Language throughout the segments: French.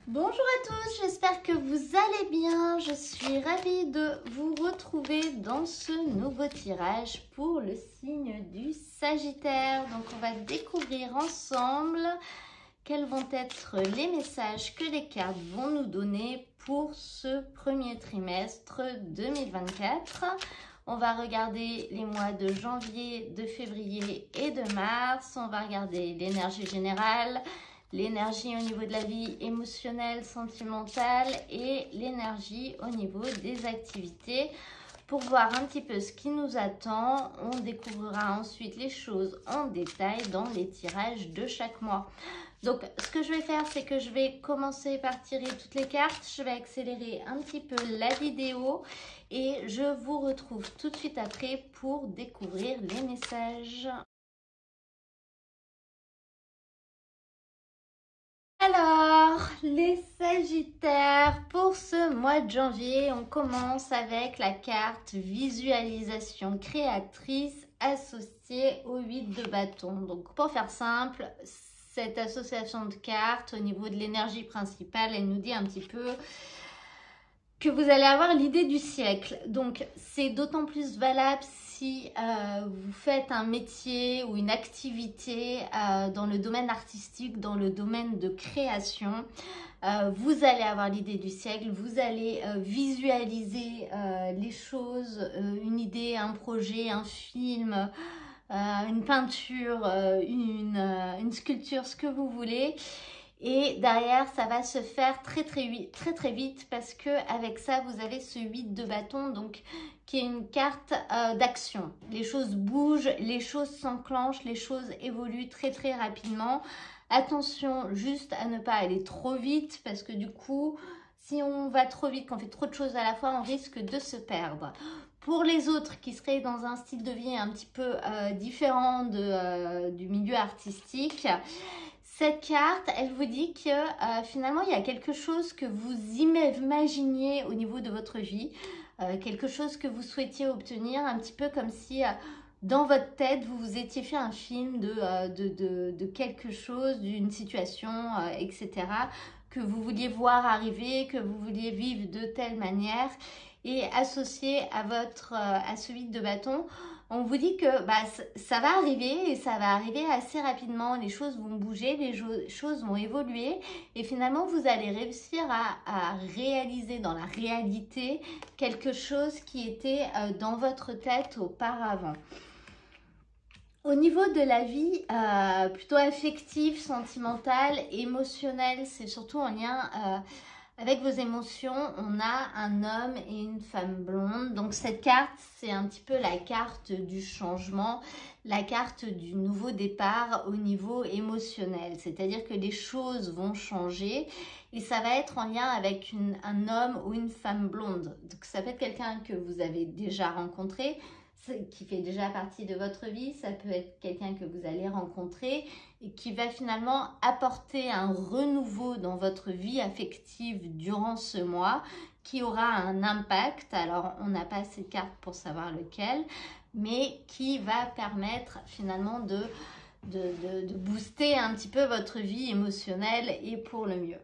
Bonjour à tous, j'espère que vous allez bien. Je suis ravie de vous retrouver dans ce nouveau tirage pour le signe du Sagittaire. Donc on va découvrir ensemble quels vont être les messages que les cartes vont nous donner pour ce premier trimestre 2024. On va regarder les mois de janvier, de février et de mars. On va regarder l'énergie générale, l'énergie au niveau de la vie émotionnelle, sentimentale et l'énergie au niveau des activités. Pour voir un petit peu ce qui nous attend, on découvrira ensuite les choses en détail dans les tirages de chaque mois. Donc, ce que je vais faire, c'est que je vais commencer par tirer toutes les cartes. Je vais accélérer un petit peu la vidéo et je vous retrouve tout de suite après pour découvrir les messages. Alors, les Sagittaires, pour ce mois de janvier, on commence avec la carte visualisation créatrice associée au 8 de bâton. Donc, pour faire simple, cette association de cartes au niveau de l'énergie principale, elle nous dit un petit peu que vous allez avoir l'idée du siècle. Donc, c'est d'autant plus valable si vous faites un métier ou une activité dans le domaine artistique, dans le domaine de création. Vous allez avoir l'idée du siècle, vous allez visualiser les choses, une idée, un projet, un film, une peinture, une sculpture, ce que vous voulez. Et derrière, ça va se faire très vite parce que avec ça, vous avez ce 8 de bâton, donc qui est une carte d'action. Les choses bougent, les choses s'enclenchent, les choses évoluent très rapidement. Attention juste à ne pas aller trop vite parce que du coup, si on va trop vite, qu'on fait trop de choses à la fois, on risque de se perdre. Pour les autres qui seraient dans un style de vie un petit peu différent du milieu artistique, cette carte, elle vous dit que finalement, il y a quelque chose que vous imaginiez au niveau de votre vie, quelque chose que vous souhaitiez obtenir, un petit peu comme si dans votre tête, vous vous étiez fait un film de quelque chose, d'une situation, etc., que vous vouliez voir arriver, que vous vouliez vivre de telle manière. Et associé à ce 8 de bâton, on vous dit que ça va arriver et ça va arriver assez rapidement. Les choses vont bouger, les choses vont évoluer et finalement vous allez réussir à réaliser dans la réalité quelque chose qui était dans votre tête auparavant. Au niveau de la vie plutôt affective, sentimentale, émotionnelle, c'est surtout en lien avec vos émotions, on a un homme et une femme blonde. Donc cette carte, c'est un petit peu la carte du changement, la carte du nouveau départ au niveau émotionnel. C'est-à-dire que les choses vont changer et ça va être en lien avec un homme ou une femme blonde. Donc ça peut être quelqu'un que vous avez déjà rencontré, qui fait déjà partie de votre vie, ça peut être quelqu'un que vous allez rencontrer et qui va finalement apporter un renouveau dans votre vie affective durant ce mois qui aura un impact. Alors, on n'a pas ces cartes pour savoir lequel, mais qui va permettre finalement de booster un petit peu votre vie émotionnelle et pour le mieux.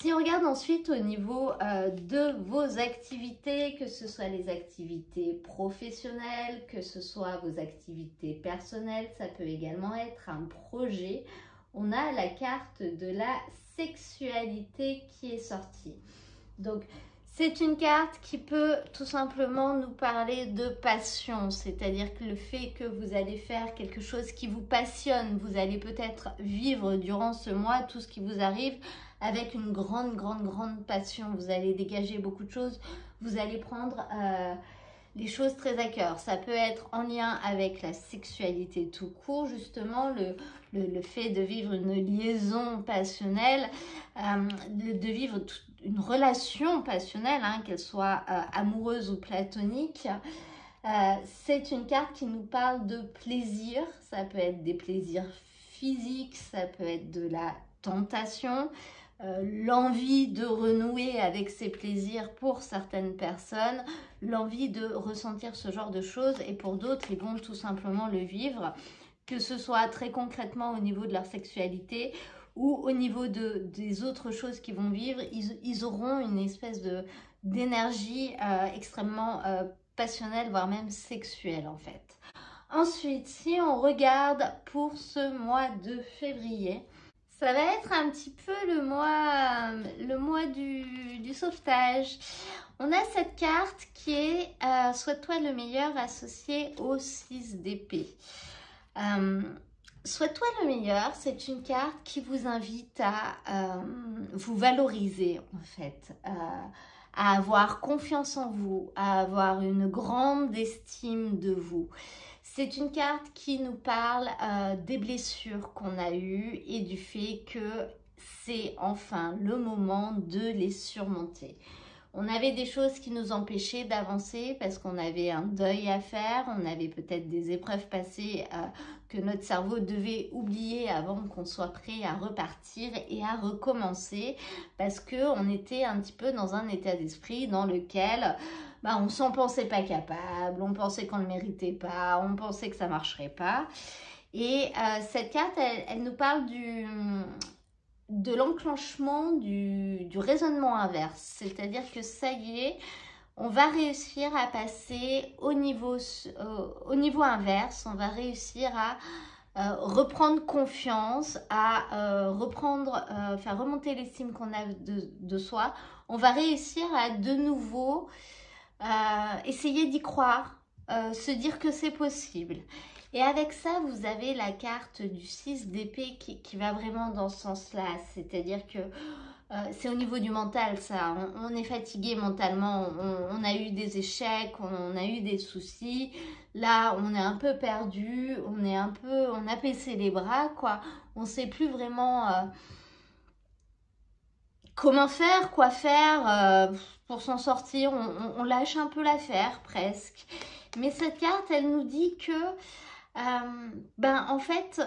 Si on regarde ensuite au niveau de vos activités, que ce soit les activités professionnelles, que ce soit vos activités personnelles, ça peut également être un projet. On a la carte de la sexualité qui est sortie. Donc, c'est une carte qui peut tout simplement nous parler de passion, c'est-à-dire que le fait que vous allez faire quelque chose qui vous passionne, vous allez peut-être vivre durant ce mois tout ce qui vous arrive avec une grande passion. Vous allez dégager beaucoup de choses, vous allez prendre les choses très à cœur. Ça peut être en lien avec la sexualité tout court, justement, le fait de vivre une liaison passionnelle, de vivre une relation passionnelle, hein, qu'elle soit amoureuse ou platonique. C'est une carte qui nous parle de plaisir. Ça peut être des plaisirs physiques, ça peut être de la tentation, l'envie de renouer avec ses plaisirs pour certaines personnes, l'envie de ressentir ce genre de choses, et pour d'autres, ils vont tout simplement le vivre, que ce soit très concrètement au niveau de leur sexualité ou au niveau des autres choses qu'ils vont vivre, ils auront une espèce d'énergie extrêmement passionnelle, voire même sexuelle en fait. Ensuite, si on regarde pour ce mois de février, ça va être un petit peu le mois du sauvetage. On a cette carte qui est Souhaite-toi le meilleur associé au 6 d'épée. Souhaite-toi le meilleur, c'est une carte qui vous invite à vous valoriser en fait, à avoir confiance en vous, à avoir une grande estime de vous. C'est une carte qui nous parle des blessures qu'on a eues et du fait que c'est enfin le moment de les surmonter. On avait des choses qui nous empêchaient d'avancer parce qu'on avait un deuil à faire, on avait peut-être des épreuves passées que notre cerveau devait oublier avant qu'on soit prêt à repartir et à recommencer parce qu'on était un petit peu dans un état d'esprit dans lequel on ne s'en pensait pas capable, on pensait qu'on ne le méritait pas, on pensait que ça ne marcherait pas. Et cette carte, elle nous parle de l'enclenchement du raisonnement inverse. C'est-à-dire que ça y est, on va réussir à passer au niveau inverse, on va réussir à reprendre confiance, à faire remonter l'estime qu'on a de soi. On va réussir à de nouveau essayer d'y croire, se dire que c'est possible. Et avec ça, vous avez la carte du 6 d'épée qui va vraiment dans ce sens-là. C'est-à-dire que c'est au niveau du mental, ça. On est fatigué mentalement, on a eu des échecs, on a eu des soucis. Là, on est un peu perdu, on a baissé les bras, quoi. On ne sait plus vraiment comment faire, quoi faire pour s'en sortir. On lâche un peu l'affaire, presque. Mais cette carte, elle nous dit que en fait,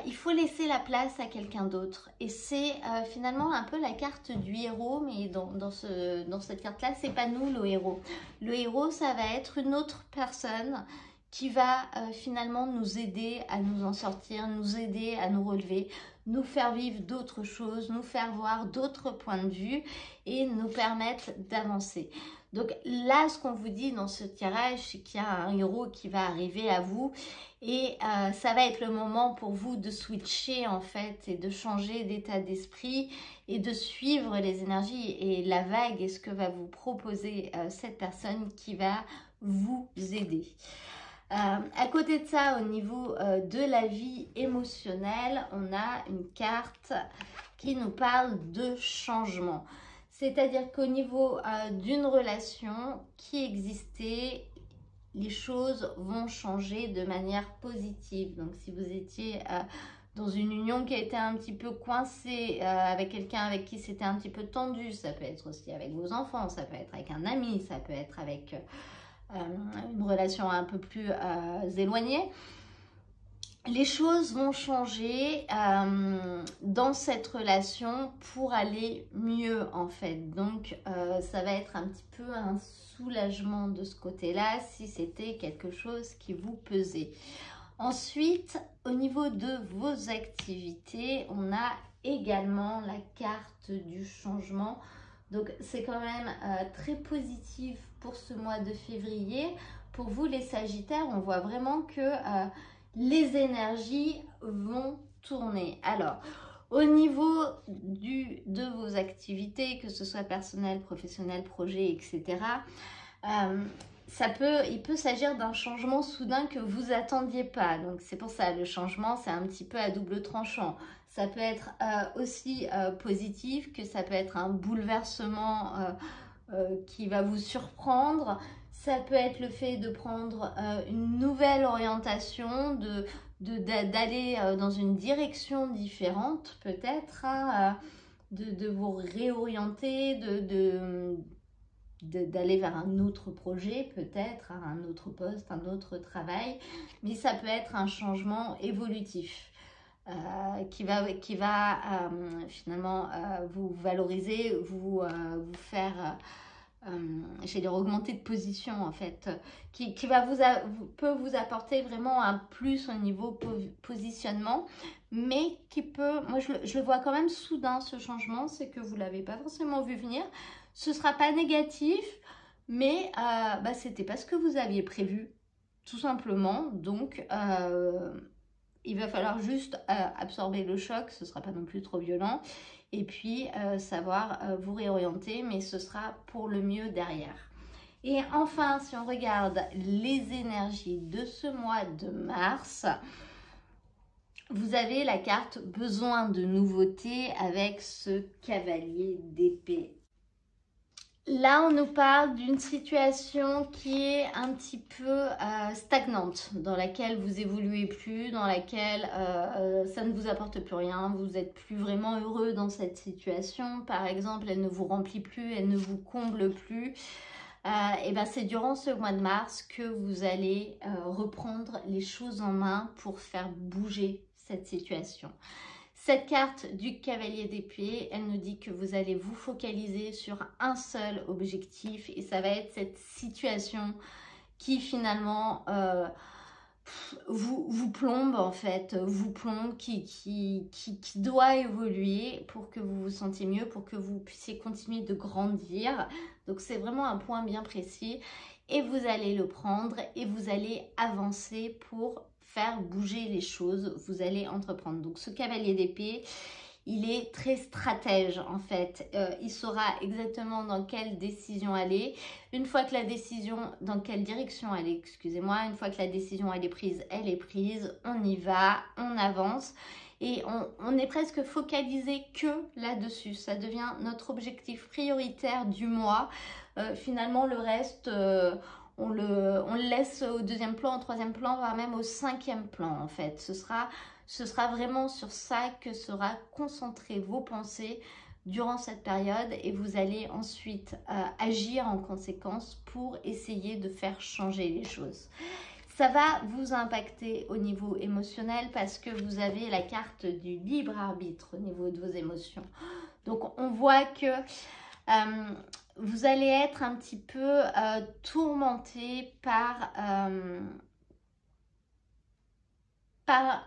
il faut laisser la place à quelqu'un d'autre. Et c'est finalement un peu la carte du héros, mais dans cette carte-là, c'est pas nous le héros. Le héros, ça va être une autre personne qui va finalement nous aider à nous en sortir, nous aider à nous relever, nous faire vivre d'autres choses, nous faire voir d'autres points de vue et nous permettre d'avancer. Donc là, ce qu'on vous dit dans ce tirage, c'est qu'il y a un héros qui va arriver à vous et ça va être le moment pour vous de switcher en fait et de changer d'état d'esprit et de suivre les énergies et la vague et ce que va vous proposer cette personne qui va vous aider. À côté de ça, au niveau de la vie émotionnelle, on a une carte qui nous parle de changement. C'est-à-dire qu'au niveau d'une relation qui existait, les choses vont changer de manière positive. Donc si vous étiez dans une union qui a été un petit peu coincée avec quelqu'un avec qui c'était un petit peu tendu, ça peut être aussi avec vos enfants, ça peut être avec un ami, ça peut être avec une relation un peu plus éloignée. Les choses vont changer dans cette relation pour aller mieux en fait. Donc ça va être un petit peu un soulagement de ce côté-là si c'était quelque chose qui vous pesait. Ensuite, au niveau de vos activités, on a également la carte du changement. Donc c'est quand même très positif pour ce mois de février. Pour vous les Sagittaires, on voit vraiment que les énergies vont tourner. Alors, au niveau de vos activités, que ce soit personnel, professionnel, projet, etc., il peut s'agir d'un changement soudain que vous attendiez pas. Donc, c'est pour ça, le changement, c'est un petit peu à double tranchant. Ça peut être aussi positif, que ça peut être un bouleversement qui va vous surprendre. Ça peut être le fait de prendre une nouvelle orientation, d'aller dans une direction différente peut-être, hein, de vous réorienter, d'aller vers un autre projet peut-être, un autre poste, un autre travail. Mais ça peut être un changement évolutif qui va finalement vous valoriser, vous faire j'allais augmenter de position en fait, qui peut vous apporter vraiment un plus au niveau positionnement, mais qui peut, moi je le vois quand même soudain ce changement, c'est que vous ne l'avez pas forcément vu venir. Ce ne sera pas négatif, mais c'était pas ce que vous aviez prévu, tout simplement. Donc il va falloir juste absorber le choc, ce ne sera pas non plus trop violent. Et puis savoir vous réorienter, mais ce sera pour le mieux derrière. Et enfin, si on regarde les énergies de ce mois de mars, vous avez la carte besoin de nouveautés avec ce cavalier d'épée. Là, on nous parle d'une situation qui est un petit peu stagnante, dans laquelle vous évoluez plus, dans laquelle ça ne vous apporte plus rien, vous n'êtes plus vraiment heureux dans cette situation. Par exemple, elle ne vous remplit plus, elle ne vous comble plus. Et ben c'est durant ce mois de mars que vous allez reprendre les choses en main pour faire bouger cette situation. Cette carte du cavalier d'épée, elle nous dit que vous allez vous focaliser sur un seul objectif et ça va être cette situation qui finalement vous plombe en fait, vous plombe, qui doit évoluer pour que vous vous sentiez mieux, pour que vous puissiez continuer de grandir. Donc c'est vraiment un point bien précis et vous allez le prendre et vous allez avancer pour faire bouger les choses, vous allez entreprendre. Donc ce cavalier d'épée, il est très stratège en fait, il saura exactement dans quelle décision aller. Une fois que la décision, dans quelle direction aller, excusez-moi, une fois que la décision elle est prise, on y va, on avance. Et on est presque focalisé que là-dessus, ça devient notre objectif prioritaire du mois. Finalement le reste... on le laisse au deuxième plan, au troisième plan, voire même au cinquième plan en fait. Ce sera vraiment sur ça que sera concentrées vos pensées durant cette période et vous allez ensuite agir en conséquence pour essayer de faire changer les choses. Ça va vous impacter au niveau émotionnel parce que vous avez la carte du libre arbitre au niveau de vos émotions. Donc on voit que... vous allez être un petit peu tourmenté par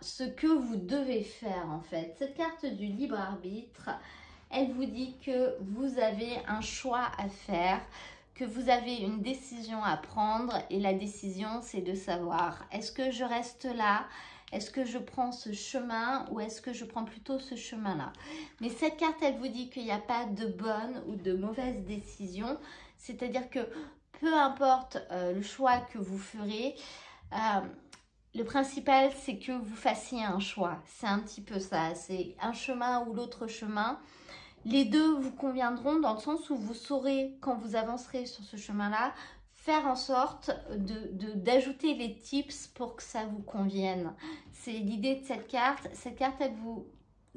ce que vous devez faire en fait. Cette carte du libre arbitre, elle vous dit que vous avez un choix à faire, que vous avez une décision à prendre et la décision c'est de savoir est-ce que je reste là ? Est-ce que je prends ce chemin ou est-ce que je prends plutôt ce chemin-là? Mais cette carte, elle vous dit qu'il n'y a pas de bonne ou de mauvaise décision. C'est-à-dire que peu importe le choix que vous ferez, le principal, c'est que vous fassiez un choix. C'est un petit peu ça. C'est un chemin ou l'autre chemin. Les deux vous conviendront dans le sens où vous saurez, quand vous avancerez sur ce chemin-là, faire en sorte d'ajouter les tips pour que ça vous convienne. C'est l'idée de cette carte. Cette carte, elle vous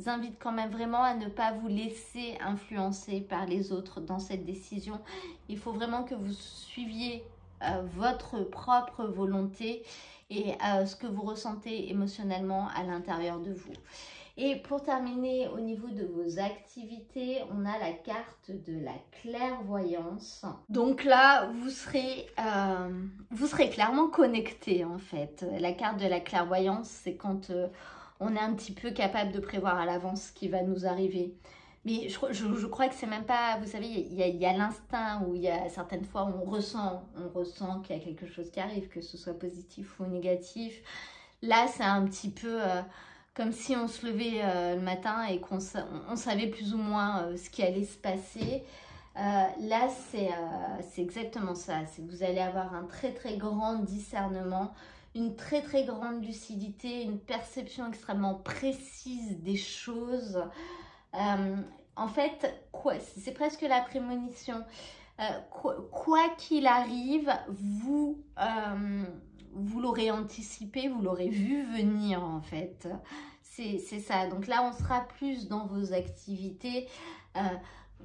invite quand même vraiment à ne pas vous laisser influencer par les autres dans cette décision. Il faut vraiment que vous suiviez votre propre volonté et ce que vous ressentez émotionnellement à l'intérieur de vous. Et pour terminer, au niveau de vos activités, on a la carte de la clairvoyance. Donc là, vous serez clairement connecté en fait. La carte de la clairvoyance, c'est quand on est un petit peu capable de prévoir à l'avance ce qui va nous arriver. Mais je crois que c'est même pas, vous savez, il y a l'instinct où il y a certaines fois où on ressent qu'il y a quelque chose qui arrive, que ce soit positif ou négatif. Là, c'est un petit peu... comme si on se levait le matin et qu'on savait plus ou moins ce qui allait se passer. Là, c'est exactement ça. C'est que vous allez avoir un très très grand discernement, une très très grande lucidité, une perception extrêmement précise des choses. En fait, c'est presque la prémonition. Quoi qu'il arrive, vous l'aurez anticipé, vous l'aurez vu venir en fait. C'est ça. Donc là, on sera plus dans vos activités.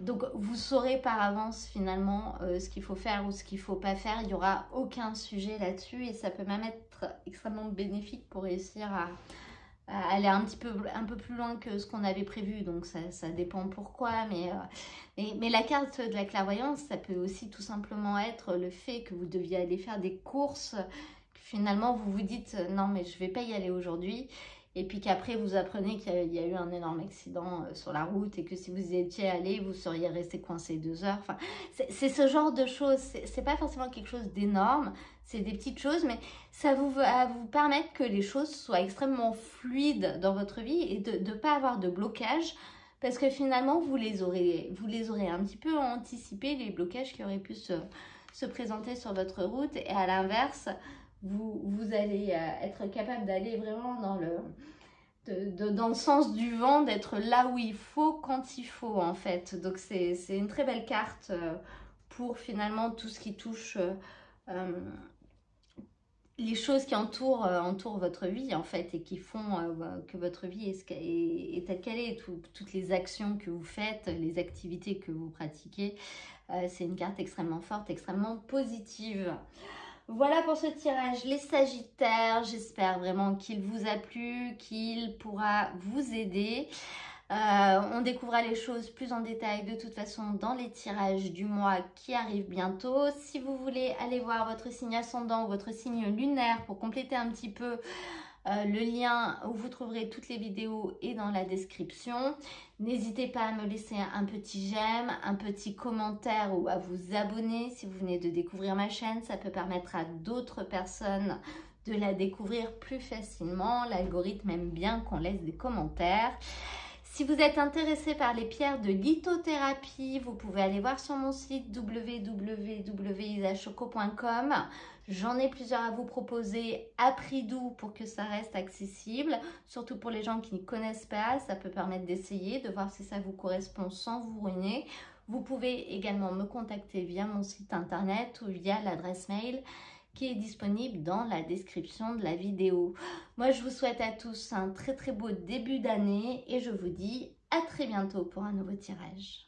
Donc vous saurez par avance finalement ce qu'il faut faire ou ce qu'il ne faut pas faire. Il n'y aura aucun sujet là-dessus et ça peut même être extrêmement bénéfique pour réussir aller un peu plus loin que ce qu'on avait prévu, donc ça dépend pourquoi, mais la carte de la clairvoyance, ça peut aussi tout simplement être le fait que vous deviez aller faire des courses, que finalement vous vous dites non mais je vais pas y aller aujourd'hui, et puis qu'après vous apprenez qu'il y a eu un énorme accident sur la route et que si vous y étiez allé, vous seriez resté coincé 2 heures. Enfin, c'est ce genre de choses, c'est pas forcément quelque chose d'énorme, c'est des petites choses, mais ça va vous permettre que les choses soient extrêmement fluides dans votre vie et de ne pas avoir de blocage, parce que finalement vous les aurez un petit peu anticipés, les blocages qui auraient pu se présenter sur votre route, et à l'inverse, vous allez être capable d'aller vraiment dans le sens du vent, d'être là où il faut, quand il faut en fait. Donc c'est une très belle carte pour finalement tout ce qui touche les choses qui entourent votre vie en fait, et qui font que votre vie est telle qu'elle est, toutes les actions que vous faites, les activités que vous pratiquez. C'est une carte extrêmement forte, extrêmement positive. Voilà pour ce tirage, les Sagittaires. J'espère vraiment qu'il vous a plu, qu'il pourra vous aider. On découvrira les choses plus en détail de toute façon dans les tirages du mois qui arrivent bientôt. Si vous voulez aller voir votre signe ascendant ou votre signe lunaire pour compléter un petit peu, le lien où vous trouverez toutes les vidéos est dans la description. N'hésitez pas à me laisser un petit j'aime, un petit commentaire ou à vous abonner si vous venez de découvrir ma chaîne. Ça peut permettre à d'autres personnes de la découvrir plus facilement. L'algorithme aime bien qu'on laisse des commentaires. Si vous êtes intéressé par les pierres de lithothérapie, vous pouvez aller voir sur mon site www.isachoco.com. J'en ai plusieurs à vous proposer à prix doux pour que ça reste accessible, surtout pour les gens qui ne connaissent pas. Ça peut permettre d'essayer, de voir si ça vous correspond sans vous ruiner. Vous pouvez également me contacter via mon site internet ou via l'adresse mail qui est disponible dans la description de la vidéo. Moi, je vous souhaite à tous un très très beau début d'année et je vous dis à très bientôt pour un nouveau tirage.